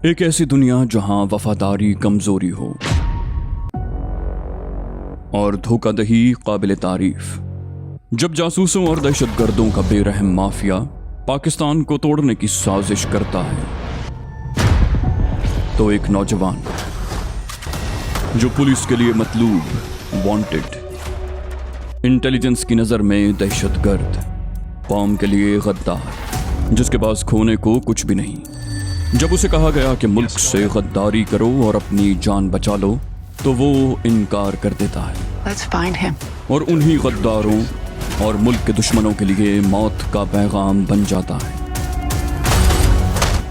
एक ऐसी दुनिया जहां वफादारी कमजोरी हो और धोखाधड़ी काबिल तारीफ। जब जासूसों और दहशतगर्दों का बेरहम माफिया पाकिस्तान को तोड़ने की साजिश करता है, तो एक नौजवान जो पुलिस के लिए मतलूब, वांटेड, इंटेलिजेंस की नज़र में दहशतगर्द, कौम के लिए गद्दार, जिसके पास खोने को कुछ भी नहीं, जब उसे कहा गया कि मुल्क से गद्दारी करो और अपनी जान बचा लो, तो वो इनकार कर देता है। Let's find him. और उन्हीं गद्दारों और मुल्क के दुश्मनों के लिए मौत का पैगाम बन जाता है।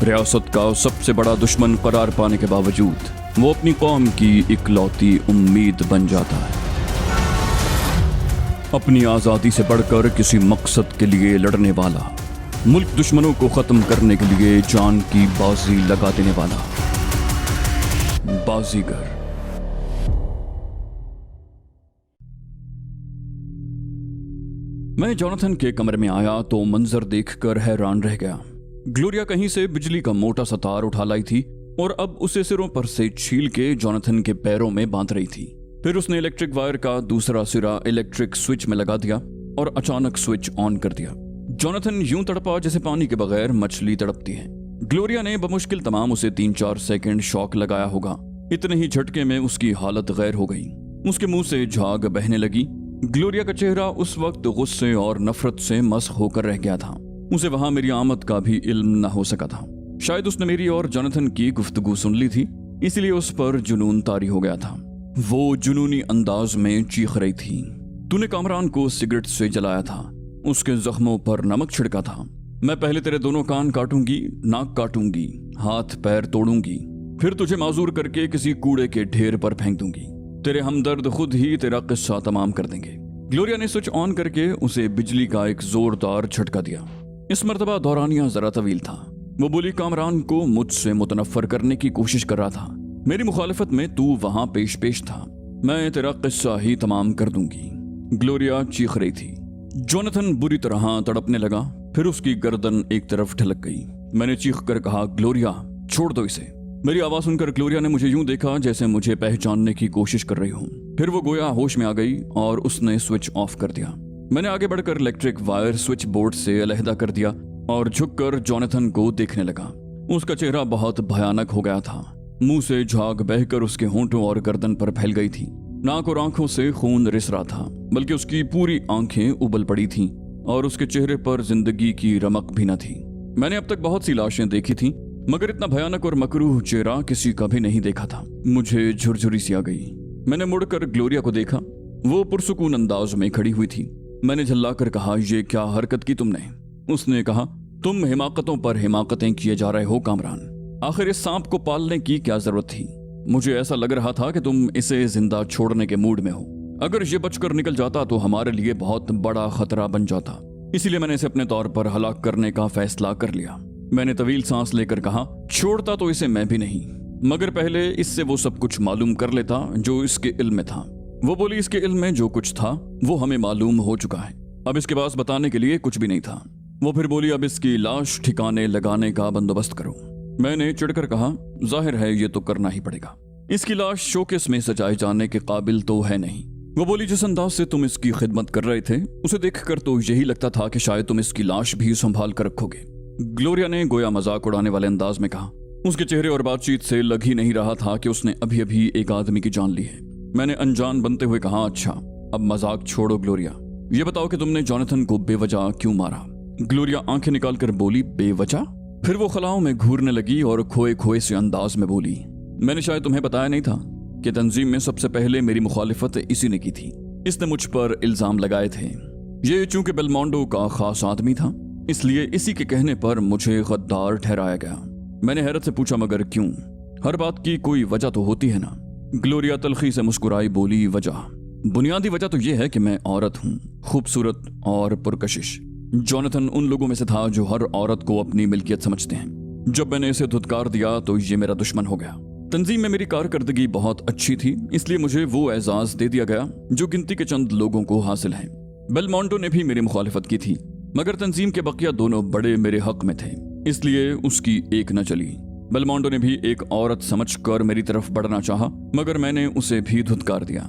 रियासत का सबसे बड़ा दुश्मन करार पाने के बावजूद वो अपनी कौम की इकलौती उम्मीद बन जाता है। अपनी आज़ादी से बढ़कर किसी मकसद के लिए लड़ने वाला, मुल्क दुश्मनों को ख़त्म करने के लिए जान की बाजी लगा देने वाला बाजीगर। मैं जॉनथन के कमरे में आया तो मंजर देखकर हैरान रह गया। ग्लोरिया कहीं से बिजली का मोटा सा तार उठा लाई थी और अब उसे सिरों पर से छील के जॉनथन के पैरों में बांध रही थी। फिर उसने इलेक्ट्रिक वायर का दूसरा सिरा इलेक्ट्रिक स्विच में लगा दिया और अचानक स्विच ऑन कर दिया। जॉनथन यूं तड़पा जैसे पानी के बगैर मछली तड़पती है। ग्लोरिया ने बमुश्किल तमाम उसे 3-4 सेकंड शॉक लगाया होगा। इतने ही झटके में उसकी हालत गैर हो गई। उसके मुंह से झाग बहने लगी। ग्लोरिया का चेहरा उस वक्त गुस्से और नफरत से मस्क होकर रह गया था। उसे वहां मेरी आमद का भी इल्म न हो सका था। शायद उसने मेरी और जॉनथन की गुफ्तगू सुन ली थी, इसलिए उस पर जुनून तारी हो गया था। वो जुनूनी अंदाज में चीख रही थी, तूने कामरान को सिगरेट से जलाया था, उसके जख्मों पर नमक छिड़का था। मैं पहले तेरे दोनों कान काटूंगी, नाक काटूंगी, हाथ पैर तोड़ूंगी, फिर तुझे माजूर करके किसी कूड़े के ढेर पर फेंक दूंगी। तेरे हमदर्द खुद ही तेरा किस्सा तमाम कर देंगे। ग्लोरिया ने स्विच ऑन करके उसे बिजली का एक जोरदार झटका दिया। इस मर्तबा दौरानिया जरा तवील था। वो बोली, कामरान को मुझसे मुतनफर करने की कोशिश कर रहा था। मेरी मुखालिफत में तू वहां पेश था। मैं तेरा किस्सा ही तमाम कर दूंगी। ग्लोरिया चीख रही थी। जॉनथन बुरी तरह तड़पने लगा, फिर उसकी गर्दन एक तरफ ढलक गई। मैंने चीख कर कहा, ग्लोरिया छोड़ दो इसे। मेरी आवाज सुनकर ग्लोरिया ने मुझे यूं देखा जैसे मुझे पहचानने की कोशिश कर रही हूं। फिर वो गोया होश में आ गई और उसने स्विच ऑफ कर दिया। मैंने आगे बढ़कर इलेक्ट्रिक वायर स्विच बोर्ड से अलहदा कर दिया और झुककर जॉनथन को देखने लगा। उसका चेहरा बहुत भयानक हो गया था। मुंह से झाग बहकर उसके होंठों और गर्दन पर फैल गई थी। नाक और आंखों से खून रिस रहा था, बल्कि उसकी पूरी आंखें उबल पड़ी थीं और उसके चेहरे पर जिंदगी की रमक भी न थी। मैंने अब तक बहुत सी लाशें देखी थीं, मगर इतना भयानक और मकरूह चेहरा किसी का भी नहीं देखा था। मुझे झुरझुरी सी आ गई। मैंने मुड़कर ग्लोरिया को देखा। वो पुरसुकून अंदाज में खड़ी हुई थी। मैंने झल्लाकर कहा, ये क्या हरकत की तुमने? उसने कहा, तुम हिमाकतों पर हिमाकतें किए जा रहे हो कामरान। आखिर इस सांप को पालने की क्या जरूरत थी? मुझे ऐसा लग रहा था कि तुम इसे जिंदा छोड़ने के मूड में हो। अगर ये बचकर निकल जाता तो हमारे लिए बहुत बड़ा खतरा बन जाता। इसीलिए मैंने इसे अपने तौर पर हलाक करने का फैसला कर लिया। मैंने तवील सांस लेकर कहा, छोड़ता तो इसे मैं भी नहीं, मगर पहले इससे वो सब कुछ मालूम कर लेता जो इसके इल्म में था। वो बोली, इसके इल्म में जो कुछ था वो हमें मालूम हो चुका है, अब इसके पास बताने के लिए कुछ भी नहीं था। वो फिर बोली, अब इसकी लाश ठिकाने लगाने का बंदोबस्त करो। मैंने चिढ़कर कहा, जाहिर है ये तो करना ही पड़ेगा। इसकी लाश शोकेस में सजाए जाने के काबिल तो है नहीं। वो बोली, जिस अंदाज से तुम इसकी खिदमत कर रहे थे उसे देखकर तो यही लगता था कि शायद तुम इसकी लाश भी संभाल कर रखोगे। ग्लोरिया ने गोया मजाक उड़ाने वाले अंदाज में कहा। उसके चेहरे और बातचीत से लग ही नहीं रहा था कि उसने अभी अभी एक आदमी की जान ली है। मैंने अनजान बनते हुए कहा, अच्छा अब मजाक छोड़ो ग्लोरिया, ये बताओ कि तुमने जॉनथन को बेवजह क्यों मारा? ग्लोरिया आंखें निकालकर बोली, बेवजह? फिर वो खलाओं में घूरने लगी और खोए खोए से अंदाज में बोली, मैंने शायद तुम्हें बताया नहीं था कि तंजीम में सबसे पहले मेरी मुखालिफत इसी ने की थी। इसने मुझ पर इल्जाम लगाए थे। ये चूंकि बेलमोंडो का खास आदमी था, इसलिए इसी के कहने पर मुझे गद्दार ठहराया गया। मैंने हैरत से पूछा, मगर क्यों? हर बात की कोई वजह तो होती है ना? ग्लोरिया तलखी से मुस्कुराई, बोली, वजह? बुनियादी वजह तो यह है कि मैं औरत हूँ, खूबसूरत और पुरकशिश। जॉनथन उन लोगों में से था जो हर औरत को अपनी मिल्कियत समझते हैं। जब मैंने इसे धुतकार दिया तो ये मेरा दुश्मन हो गया। तंजीम में मेरी कारकर्दगी बहुत अच्छी थी, इसलिए मुझे वो एजाज दे दिया गया जो गिनती के चंद लोगों को हासिल है। बेलमोंडो ने भी मेरी मुखालिफत की थी, मगर तंजीम के बकिया दोनों बड़े मेरे हक में थे, इसलिए उसकी एक न चली। बेलमोंडो ने भी एक औरत समझकर मेरी तरफ बढ़ना चाहा, मगर मैंने उसे भी धुतकार दिया।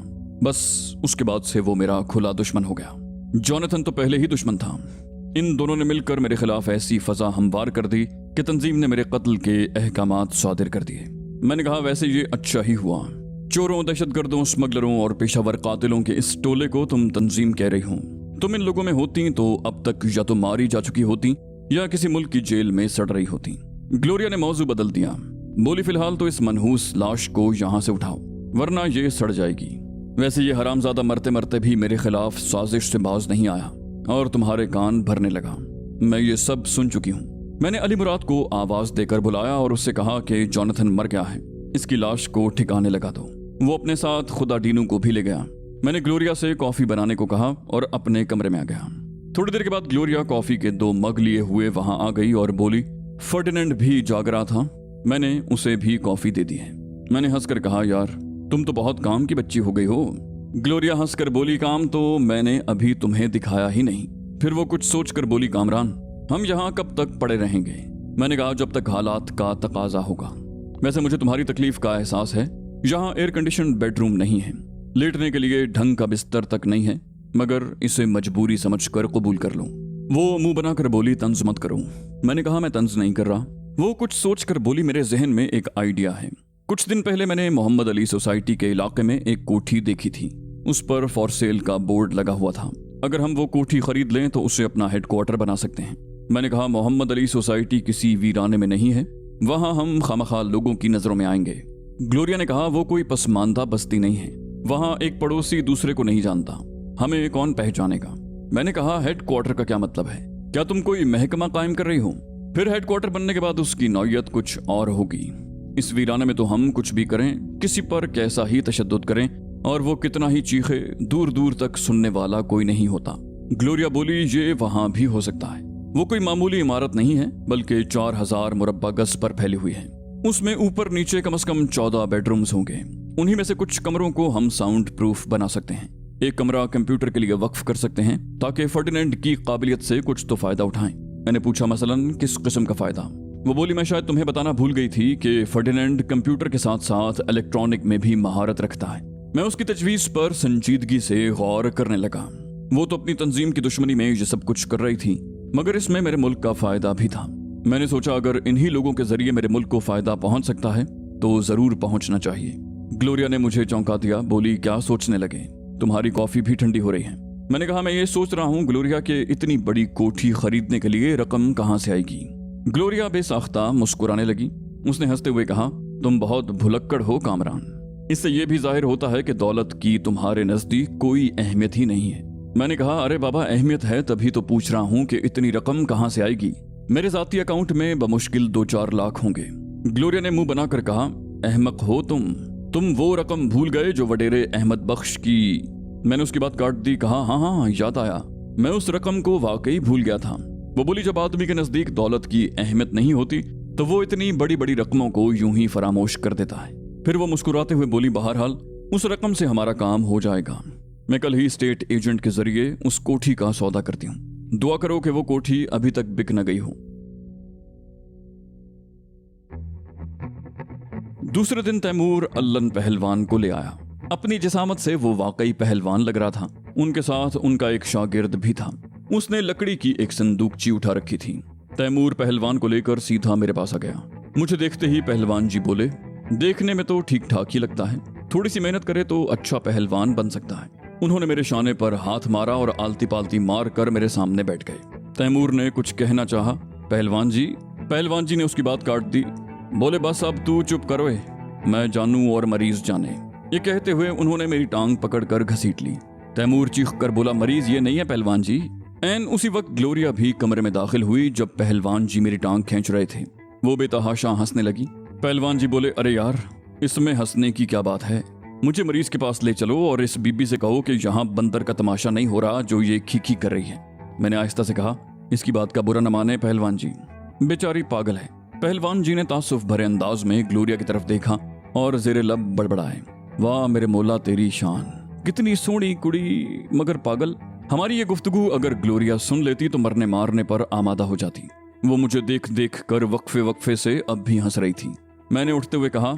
बस उसके बाद से वो मेरा खुला दुश्मन हो गया। जॉनथन तो पहले ही दुश्मन था। इन दोनों ने मिलकर मेरे खिलाफ ऐसी फजा हमवार कर दी कि तंजीम ने मेरे कत्ल के अहकामात सादिर कर दिए। मैंने कहा, वैसे ये अच्छा ही हुआ। चोरों, दहशतगर्दों, स्मगलरों और पेशावर कातिलों के इस टोले को तुम तंजीम कह रही हो। तुम इन लोगों में होती तो अब तक या तो मारी जा चुकी होती या किसी मुल्क की जेल में सड़ रही होती। ग्लोरिया ने मौजू बदल दिया, बोली, फिलहाल तो इस मनहूस लाश को यहाँ से उठाओ, वरना ये सड़ जाएगी। वैसे ये हरामजादा मरते मरते भी मेरे खिलाफ साजिश से बाज नहीं आया और तुम्हारे कान भरने लगा। मैं ये सब सुन चुकी हूँ। मैंने अली मुराद को आवाज देकर बुलाया और उससे कहा कि जॉनथन मर गया है, इसकी लाश को ठिकाने लगा दो। वो अपने साथ खुदा डीनू को भी ले गया। मैंने ग्लोरिया से कॉफी बनाने को कहा और अपने कमरे में आ गया। थोड़ी देर के बाद ग्लोरिया कॉफी के 2 मग लिए हुए वहां आ गई और बोली, फर्डिनेंड भी जाग रहा था, मैंने उसे भी कॉफी दे दी है। मैंने हंसकर कहा, यार तुम तो बहुत काम की बच्ची हो गई हो। ग्लोरिया हंसकर बोली, काम तो मैंने अभी तुम्हें दिखाया ही नहीं। फिर वो कुछ सोचकर बोली, कामरान हम यहाँ कब तक पड़े रहेंगे? मैंने कहा, जब तक हालात का तकाजा होगा। वैसे मुझे तुम्हारी तकलीफ का एहसास है। यहाँ एयर कंडीशन बेडरूम नहीं है, लेटने के लिए ढंग का बिस्तर तक नहीं है, मगर इसे मजबूरी समझकर कबूल कर लूं। वो मुंह बनाकर बोली, तंज मत करो। मैंने कहा, मैं तंज नहीं कर रहा। वो कुछ सोचकर बोली, मेरे जहन में एक आइडिया है। कुछ दिन पहले मैंने मोहम्मद अली सोसाइटी के इलाके में एक कोठी देखी थी। उस पर फॉर सेल का बोर्ड लगा हुआ था। अगर हम वो कोठी खरीद लें तो उसे अपना हेडक्वार्टर बना सकते हैं। मैंने कहा, मोहम्मद अली सोसाइटी किसी वीराने में नहीं है, वहां हम खामखा लोगों की नजरों में आएंगे। ग्लोरिया ने कहा, वो कोई पसमानदा बस्ती नहीं है, वहां एक पड़ोसी दूसरे को नहीं जानता, हमें कौन पहचानेगा। मैंने कहा, हेडक्वार्टर का क्या मतलब है? क्या तुम कोई महकमा कायम कर रही हो? फिर हेडक्वार्टर बनने के बाद उसकी नौयत कुछ और होगी। इस वीराने में तो हम कुछ भी करें, किसी पर कैसा ही तशद्दुद करें और वो कितना ही चीखे, दूर दूर तक सुनने वाला कोई नहीं होता। ग्लोरिया बोली, ये वहां भी हो सकता है। वो कोई मामूली इमारत नहीं है, बल्कि 4000 मुरब्बा गज पर फैली हुई है। उसमें ऊपर नीचे कम से कम 14 बेडरूम्स होंगे। उन्हीं में से कुछ कमरों को हम साउंड प्रूफ बना सकते हैं। एक कमरा कंप्यूटर के लिए वक्फ कर सकते हैं ताकि फर्डिनेंड की काबिलियत से कुछ तो फायदा उठाएं। मैंने पूछा, मसलन किस किस्म का फायदा? वो बोली, मैं शायद तुम्हें बताना भूल गई थी कि फर्डिनेंड कंप्यूटर के साथ साथ इलेक्ट्रॉनिक में भी महारत रखता है। मैं उसकी तजवीज पर संजीदगी से गौर करने लगा। वो तो अपनी तंजीम की दुश्मनी में ये सब कुछ कर रही थी, मगर इसमें मेरे मुल्क का फायदा भी था। मैंने सोचा, अगर इन्हीं लोगों के जरिए मेरे मुल्क को फायदा पहुंच सकता है तो जरूर पहुंचना चाहिए। ग्लोरिया ने मुझे चौंका दिया, बोली, क्या सोचने लगे? तुम्हारी कॉफी भी ठंडी हो रही है। मैंने कहा, मैं ये सोच रहा हूँ ग्लोरिया के इतनी बड़ी कोठी खरीदने के लिए रकम कहाँ से आएगी? ग्लोरिया बेसाख्ता मुस्कुराने लगी। उसने हंसते हुए कहा, तुम बहुत भुलक्कड़ हो कामरान। इससे यह भी जाहिर होता है कि दौलत की तुम्हारे नजदीक कोई अहमियत ही नहीं है। मैंने कहा, अरे बाबा, अहमियत है तभी तो पूछ रहा हूँ कि इतनी रकम कहाँ से आएगी? मेरे जाती अकाउंट में बमुश्किल 2-4 लाख होंगे। ग्लोरिया ने मुंह बनाकर कहा, अहमक हो तुम वो रकम भूल गए जो वडेरे अहमद बख्श की। मैंने उसकी बात काट दी, कहा, हाँ याद आया, मैं उस रकम को वाकई भूल गया था। वो बोली, जब आदमी के नजदीक दौलत की अहमियत नहीं होती तो वो इतनी बड़ी बड़ी रकमों को यूं ही फरामोश कर देता है। फिर वो मुस्कुराते हुए बोली, बहरहाल उस रकम से हमारा काम हो जाएगा। मैं कल ही स्टेट एजेंट के जरिए उस कोठी का सौदा करती हूँ। दुआ करो कि वो कोठी अभी तक बिक न गई हो। दूसरे दिन तैमूर अल्लन पहलवान को ले आया। अपनी जिसामत से वो वाकई पहलवान लग रहा था। उनके साथ उनका एक शागिर्द भी था। उसने लकड़ी की एक संदूकची उठा रखी थी। तैमूर पहलवान को लेकर सीधा मेरे पास आ गया। मुझे देखते ही पहलवान जी बोले, देखने में तो ठीक ठाक ही लगता है, थोड़ी सी मेहनत करे तो अच्छा पहलवान बन सकता है। उन्होंने मेरे शाने पर हाथ मारा और आलती पालती मार कर मेरे सामने बैठ गए। तैमूर ने कुछ कहना चाहा। पहलवान जी ने उसकी बात काट दी। बोले, बस अब तू चुप करो, मैं जानूं और मरीज जाने। ये कहते हुए उन्होंने मेरी टांग पकड़कर घसीट ली। तैमूर चीख कर बोला, मरीज ये नहीं है पहलवान जी। एन उसी वक्त ग्लोरिया भी कमरे में दाखिल हुई जब पहलवान जी मेरी टांग खींच रहे थे। वो बेतहाशा हंसने लगी। पहलवान जी बोले, अरे यार, इसमें हंसने की क्या बात है? मुझे मरीज के पास ले चलो और इस बीबी से कहो कि यहाँ बंदर का तमाशा नहीं हो रहा जो ये खीखी कर रही है। मैंने आहिस्ता से कहा, इसकी बात का बुरा न माने पहलवान जी, बेचारी पागल है। पहलवान जी ने तासुफ भरे अंदाज में ग्लोरिया की तरफ देखा और जेरे लब बड़बड़ाए, वाह मेरे मौला तेरी शान, कितनी सोहनी कुड़ी मगर पागल। हमारी ये गुफ्तगू अगर ग्लोरिया सुन लेती तो मरने मारने पर आमादा हो जाती। वो मुझे देख देख कर वक्फे वक्फे से अब भी हंस रही थी। मैंने उठते हुए कहा,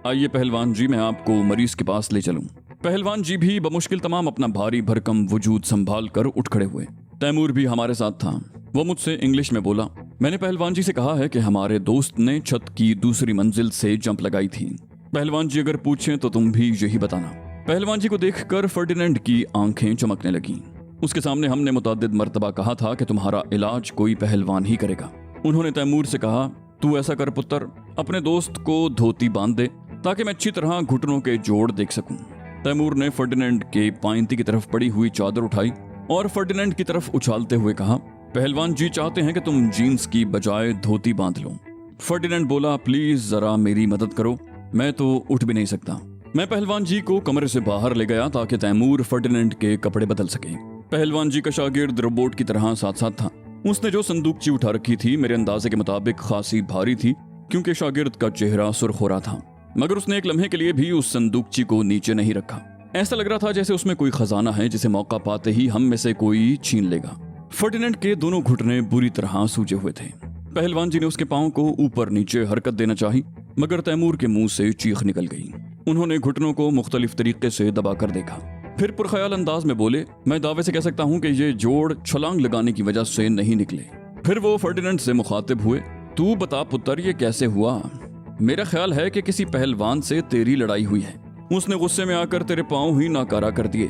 आइए पहलवान जी, मैं आपको मरीज के पास ले चलूं। पहलवान जी भी बमुश्किल तमाम अपना भारी भरकम वजूद संभाल कर उठ खड़े हुए। तैमूर भी हमारे साथ था। वो मुझसे इंग्लिश में बोला, मैंने पहलवान जी से कहा है कि हमारे दोस्त ने छत की दूसरी मंजिल से जंप लगाई थी। पहलवान जी अगर पूछें तो तुम भी यही बताना। पहलवान जी को देखकर फर्डिनेंड की आंखें चमकने लगीं। उसके सामने हमने मुतअद्दिद मर्तबा कहा था कि तुम्हारा इलाज कोई पहलवान ही करेगा। उन्होंने तैमूर से कहा, तू ऐसा कर पुत्र, अपने दोस्त को धोती बांध दे ताकि मैं अच्छी तरह घुटनों के जोड़ देख सकूं। तैमूर ने फर्डिनेंड के पाइंती की तरफ पड़ी हुई चादर उठाई और फर्डिनेंड की तरफ उछालते हुए कहा, पहलवान जी चाहते हैं कि तुम जीन्स की बजाय धोती बांध लो। फर्डिनेंड बोला, प्लीज जरा मेरी मदद करो, मैं तो उठ भी नहीं सकता। मैं पहलवान जी को कमरे से बाहर ले गया ताकि तैमूर फर्डिनेंड के कपड़े बदल सके। पहलवान जी का शागिर्द रोबोट की तरह साथ साथ था। उसने जो संदूकची उठा रखी थी मेरे अंदाजे के मुताबिक खासी भारी थी, क्योंकि शागिर्द का चेहरा सुर्ख हो रहा था, मगर उसने एक लम्हे के लिए भी उस संदूकची को नीचे नहीं रखा। ऐसा लग रहा था जैसे उसमें कोई खजाना है जिसे मौका पाते ही हम में से कोई छीन लेगा। फर्डिनेंड के दोनों घुटने बुरी तरह सूजे हुए थे। पहलवान जी ने उसके पांव को ऊपर नीचे हरकत देना चाही, मगर तैमूर के मुंह से चीख निकल गई। उन्होंने घुटनों को मुख्तलिफ तरीके से दबाकर देखा, फिर पुरख्याल अंदाज में बोले, मैं दावे से कह सकता हूं कि ये जोड़ छलांग लगाने की वजह से नहीं निकले। फिर वो फर्डिनेंड से मुखातिब हुए, तू बता पुत्र, ये कैसे हुआ? मेरा ख्याल है कि किसी पहलवान से तेरी लड़ाई हुई है, उसने गुस्से में आकर तेरे पांव ही नाकारा कर दिए।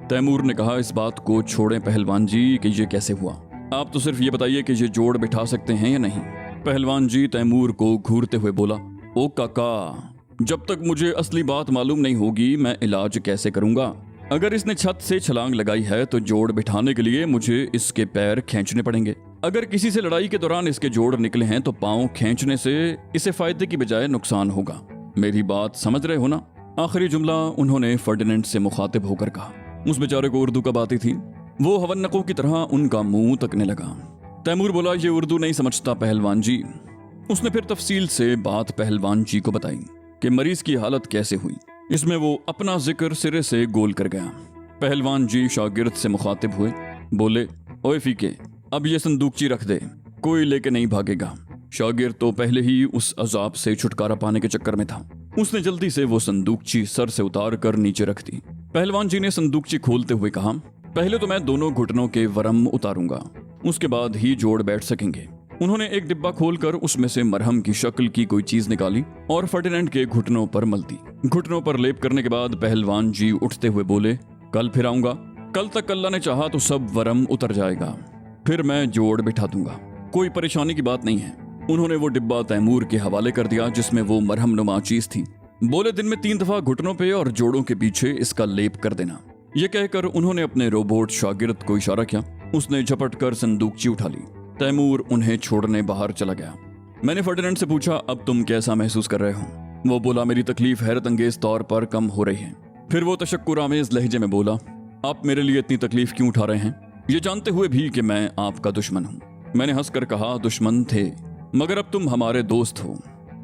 तैमूर ने कहा, इस बात को छोड़ें पहलवान जी कि ये कैसे हुआ, आप तो सिर्फ ये बताइए कि ये जोड़ बिठा सकते हैं या नहीं। पहलवान जी तैमूर को घूरते हुए बोला, ओ काका, जब तक मुझे असली बात मालूम नहीं होगी मैं इलाज कैसे करूंगा? अगर इसने छत से छलांग लगाई है तो जोड़ बिठाने के लिए मुझे इसके पैर खींचने पड़ेंगे। अगर किसी से लड़ाई के दौरान इसके जोड़ निकले हैं तो पांव खींचने से इसे फायदे की बजाय नुकसान होगा। मेरी बात समझ रहे हो ना? आखिरी जुमला उन्होंने फर्डिनेंड से मुखातिब होकर कहा। उस बेचारे को उर्दू कब आती थी। वो हवन्नकों की तरह उनका मुंह तकने लगा। तैमूर बोला, ये उर्दू नहीं समझता पहलवान जी। उसने फिर तफसील से बात पहलवान जी को बताई कि मरीज की हालत कैसे हुई। इसमें वो अपना जिक्र सिरे से गोल कर गया। पहलवान जी शागिर्द से मुखातिब हुए, बोले, ओए फीके, अब ये संदूकची रख दे, कोई लेके नहीं भागेगा। शागिर्द तो पहले ही उस अजाब से छुटकारा पाने के चक्कर में था। उसने जल्दी से वो संदूकची सर से उतार कर नीचे रख दी। पहलवान जी ने संदूकची खोलते हुए कहा, पहले तो मैं दोनों घुटनों के वरम उतारूंगा, उसके बाद ही जोड़ बैठ सकेंगे। उन्होंने एक डिब्बा खोलकर उसमें से मरहम की शक्ल की कोई चीज निकाली और फर्डिनेंड के घुटनों पर मल दी। घुटनों पर लेप करने के बाद पहलवान जी उठते हुए बोले, कल फिर आऊंगा, कल तक अल्लाह ने चाहा तो सब वरम उतर जाएगा, फिर मैं जोड़ बिठा दूंगा, कोई परेशानी की बात नहीं है। उन्होंने वो डिब्बा तैमूर के हवाले कर दिया जिसमें वो मरहम नुमा चीज थी। बोले, दिन में 3 दफा घुटनों पे और जोड़ों के पीछे इसका लेप कर देना। ये कहकर उन्होंने अपने रोबोट शागिर्द को इशारा किया। उसने झपट कर संदूकची उठा ली। तैमूर उन्हें छोड़ने बाहर चला गया। मैंने फर्डिनेंड से पूछा, अब तुम कैसा महसूस कर रहे हो? वो बोला, मेरी तकलीफ हैरत अंगेज तौर पर कम हो रही है। फिर वो तशक्कुर आमेज लहजे में बोला, आप मेरे लिए इतनी तकलीफ क्यों उठा रहे हैं, ये जानते हुए भी कि मैं आपका दुश्मन हूँ? मैंने हंसकर कहा, दुश्मन थे मगर अब तुम हमारे दोस्त हो।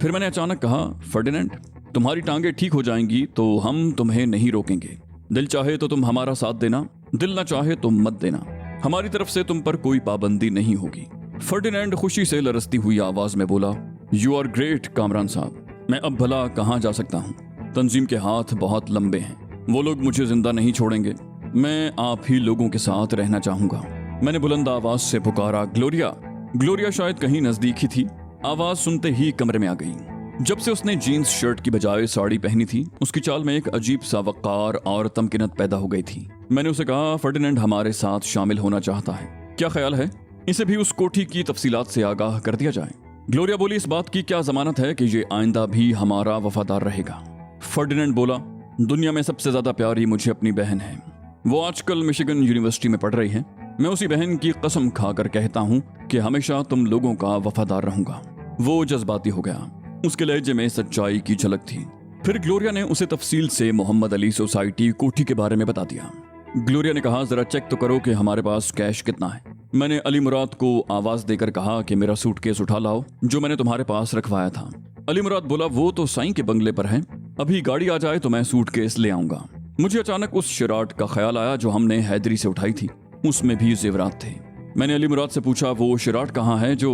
फिर मैंने अचानक कहा, फर्डिनेंड, तुम्हारी टांगें ठीक हो जाएंगी तो हम तुम्हें नहीं रोकेंगे। दिल चाहे तो तुम हमारा साथ देना, दिल ना चाहे तो मत देना। हमारी तरफ से तुम पर कोई पाबंदी नहीं होगी। फर्डिनेंड खुशी से लरसती हुई आवाज में बोला, यू आर ग्रेट कामरान साहब, मैं अब भला कहाँ जा सकता हूँ? तंजीम के हाथ बहुत लंबे हैं, वो लोग मुझे जिंदा नहीं छोड़ेंगे। मैं आप ही लोगों के साथ रहना चाहूंगा। मैंने बुलंद आवाज से पुकारा, ग्लोरिया। ग्लोरिया शायद कहीं नजदीक ही थी। आवाज सुनते ही कमरे में आ गई। जब से उसने जीन्स शर्ट की बजाय साड़ी पहनी थी, उसकी चाल में एक अजीब सा वक़ार और तमकीनत पैदा हो गई थी। मैंने उसे कहा, फर्डिनेंड हमारे साथ शामिल होना चाहता है, क्या ख्याल है इसे भी उस कोठी की तफसीलात से आगाह कर दिया जाए? ग्लोरिया बोली, इस बात की क्या जमानत है कि ये आइंदा भी हमारा वफादार रहेगा? फर्डिनेंड बोला, दुनिया में सबसे ज्यादा प्यारी मुझे अपनी बहन है। वो आजकल मिशिगन यूनिवर्सिटी में पढ़ रही है। मैं उसी बहन की कसम खाकर कहता हूँ कि हमेशा तुम लोगों का वफादार रहूंगा। वो जज्बाती हो गया, उसके लहजे में सच्चाई की झलक थी। फिर ग्लोरिया ने उसे तफसील से मोहम्मद अली सोसाइटी कोठी के बारे में बता दिया। ग्लोरिया ने कहा, जरा चेक तो करो कि हमारे पास कैश कितना है। मैंने अली मुराद को आवाज देकर कहा कि मेरा सूटकेस उठा लाओ जो मैंने तुम्हारे पास रखवाया था। अली मुराद बोला, वो तो साईं के बंगले पर है, अभी गाड़ी आ जाए तो मैं सूटकेस ले आऊंगा। मुझे अचानक उस शिराट का ख्याल आया जो हमने हैदरी से उठाई थी, उसमें भी जेवरात थे। मैंने अली मुराद से पूछा, वो शिराट कहाँ है जो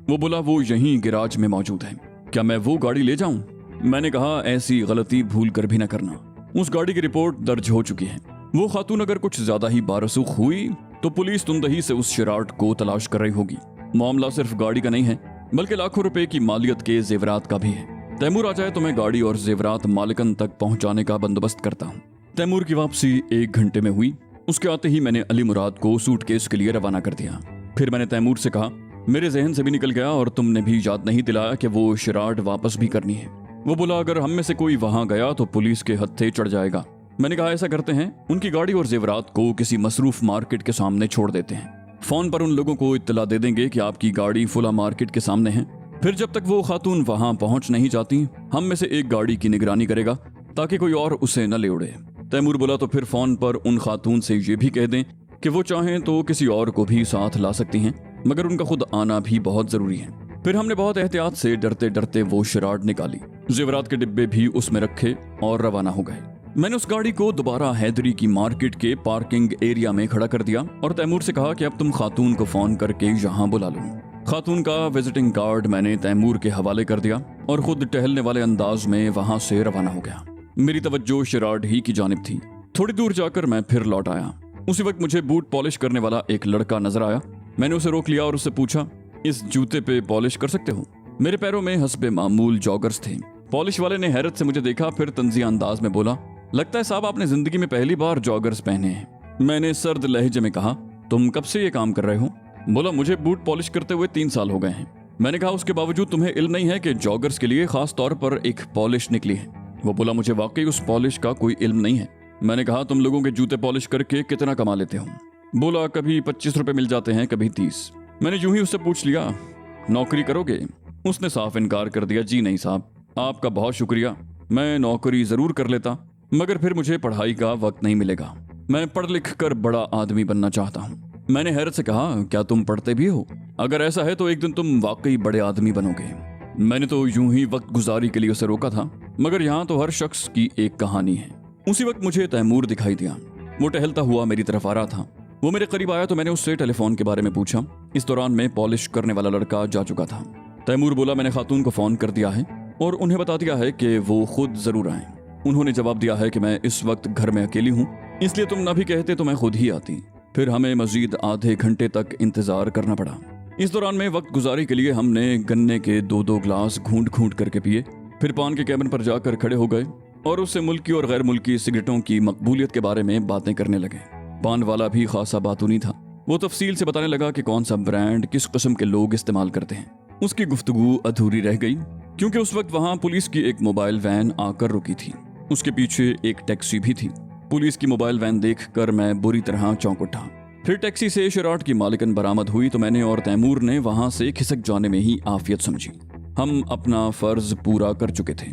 वो बोला वो यहीं गैराज में मौजूद है, क्या मैं वो गाड़ी ले जाऊं? मैंने कहा ऐसी गलती भूल कर भी न करना, उस गाड़ी की रिपोर्ट दर्ज हो चुकी है। वो खातून अगर कुछ ज्यादा ही बारसूख हुई तो पुलिस तुंदही से उस शराट को तलाश कर रही होगी। मामला सिर्फ गाड़ी का नहीं है बल्कि लाखों रुपए की मालियत के जेवरात का भी है। तैमूर आ जाए तो मैं गाड़ी और जेवरात मालिकन तक पहुंचाने का बंदोबस्त करता हूँ। तैमूर की वापसी 1 घंटे में हुई। उसके आते ही मैंने अली मुराद को सूटकेस के लिए रवाना कर दिया। फिर मैंने तैमूर से कहा, मेरे जहन से भी निकल गया और तुमने भी याद नहीं दिलाया कि वो शराट वापस भी करनी है। वो बोला अगर हम में से कोई वहां गया तो पुलिस के हत्थे चढ़ जाएगा। मैंने कहा ऐसा करते हैं, उनकी गाड़ी और जेवरात को किसी मसरूफ मार्केट के सामने छोड़ देते हैं। फोन पर उन लोगों को इत्तला दे देंगे कि आपकी गाड़ी फुला मार्केट के सामने है। फिर जब तक वो खातून वहां पहुंच नहीं जाती, हम में से एक गाड़ी की निगरानी करेगा ताकि कोई और उसे न ले उड़े। तैमूर बोला तो फिर फोन पर उन खातून से ये भी कह दें कि वो चाहें तो किसी और को भी साथ ला सकती हैं, मगर उनका खुद आना भी बहुत जरूरी है। फिर हमने बहुत एहतियात से डरते डरते वो शराड निकाली, जेवरात के डिब्बे भी उसमें रखे और रवाना हो गए। मैंने उस गाड़ी को दोबारा हैदरी की मार्केट के पार्किंग एरिया में खड़ा कर दिया और तैमूर से कहा कि अब तुम खातून को फोन करके यहाँ बुला लो। खातून का विजिटिंग कार्ड मैंने तैमूर के हवाले कर दिया और खुद टहलने वाले अंदाज में वहां से रवाना हो गया। मेरी तवज्जो शराड ही की जानिब थी। थोड़ी दूर जाकर मैं फिर लौट आया। उसी वक्त मुझे बूट पॉलिश करने वाला एक लड़का नजर आया। मैंने उसे रोक लिया और उससे पूछा, इस जूते पे पॉलिश कर सकते हो? मेरे पैरों में हस्बे मामूल जॉगर्स थे। पॉलिश वाले ने हैरत से मुझे देखा, फिर तंजिया अंदाज में बोला, लगता है साहब आपने जिंदगी में पहली बार जॉगर्स पहने हैं। मैंने सर्द लहजे में कहा, तुम कब से ये काम कर रहे हो? बोला मुझे बूट पॉलिश करते हुए 3 साल हो गए हैं। मैंने कहा उसके बावजूद तुम्हें इल्म नहीं है कि जॉगर्स के लिए खास तौर पर एक पॉलिश निकली है? वो बोला मुझे वाकई उस पॉलिश का कोई इल्म नहीं है। मैंने कहा तुम लोगों के जूते पॉलिश करके कितना कमा लेते हो? बोला कभी 25 रुपए मिल जाते हैं, कभी 30। मैंने यूं ही उससे पूछ लिया, नौकरी करोगे? उसने साफ इनकार कर दिया, जी नहीं साहब, आपका बहुत शुक्रिया, मैं नौकरी जरूर कर लेता मगर फिर मुझे पढ़ाई का वक्त नहीं मिलेगा। मैं पढ़ लिख कर बड़ा आदमी बनना चाहता हूँ। मैंने हैरत से कहा, क्या तुम पढ़ते भी हो? अगर ऐसा है तो एक दिन तुम वाकई बड़े आदमी बनोगे। मैंने तो यूं ही वक्त गुजारी के लिए उसे रोका था, मगर यहाँ तो हर शख्स की एक कहानी है। उसी वक्त मुझे तैमूर दिखाई दिया। वो टहलता हुआ मेरी तरफ आ रहा था। वो मेरे करीब आया तो मैंने उससे टेलीफोन के बारे में पूछा। इस दौरान में पॉलिश करने वाला लड़का जा चुका था। तैमूर बोला मैंने खातून को फोन कर दिया है और उन्हें बता दिया है कि वो खुद जरूर आए। उन्होंने जवाब दिया है कि मैं इस वक्त घर में अकेली हूँ, इसलिए तुम ना भी कहते तो मैं खुद ही आती। फिर हमें मजीद आधे घंटे तक इंतजार करना पड़ा। इस दौरान में वक्त गुजारी के लिए हमने गन्ने के 2-2 ग्लास घूंट घूंट करके पिए। फिर पान के कैबिन पर जाकर खड़े हो गए और उससे मुल्की और गैर मुल्की सिगरेटों की मकबूलियत के बारे में बातें करने लगे। पान वाला भी खासा बातूनी था। वो तफसील से बताने लगा कि कौन सा ब्रांड किस किस्म के लोग इस्तेमाल करते हैं। उसकी गुफ्तगू अधूरी रह गई क्योंकि उस वक्त वहां पुलिस की एक मोबाइल वैन आकर रुकी थी। उसके पीछे एक टैक्सी भी थी। पुलिस की मोबाइल वैन देखकर मैं बुरी तरह चौंक उठा। फिर टैक्सी से शराट की मालिकन बरामद हुई तो मैंने और तैमूर ने वहां से खिसक जाने में ही आफियत समझी। हम अपना फर्ज पूरा कर चुके थे।